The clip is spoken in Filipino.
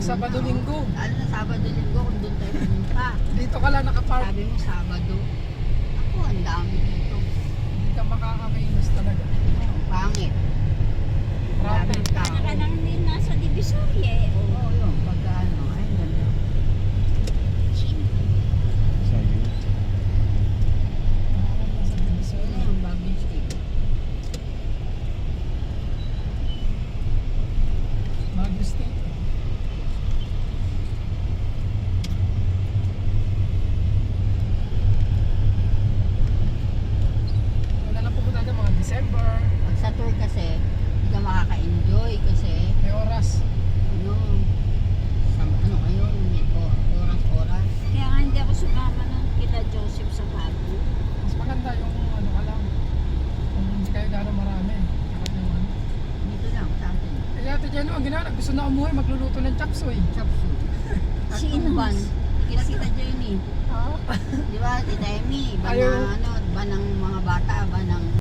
Sabado-Linggo. Lalo na Sabado-Linggo kung doon tayo pumunta. Dito ka lang nakapark. Sabi mo Sabado. Ako, ang dami dito. Hindi ka makakakilos talaga. Pangit. Traffic. tao. Para ka lang din nasa Divisoria eh. Oo, yun. Pagka ano, ay ganda. Sa'yo. Nasa Divisoria. Ano yung baggage tape? Baguio State. Wala na pupunta dyan mga December. Pag sa tour kasi, hindi ka makaka-enjoy kasi May oras. ano, ano kayo, may oras-oras. Kaya nga hindi ako sumama ng kila Joseph sa Baguio. Mas maganda yung ano ka lang. Kung hindi kayo gano'ng marami. Saka yung ano. Dito lang, sa atin. Eh ate Jenny, ang ginawa, gusto na umuwi, magluluto ng chapsuy. Chapsu. Sino? Ban. Kita Jenny. Ah? Di ba, Tita Emmy, ba Ayaw. na, ano, ba ng mga bata, ba ng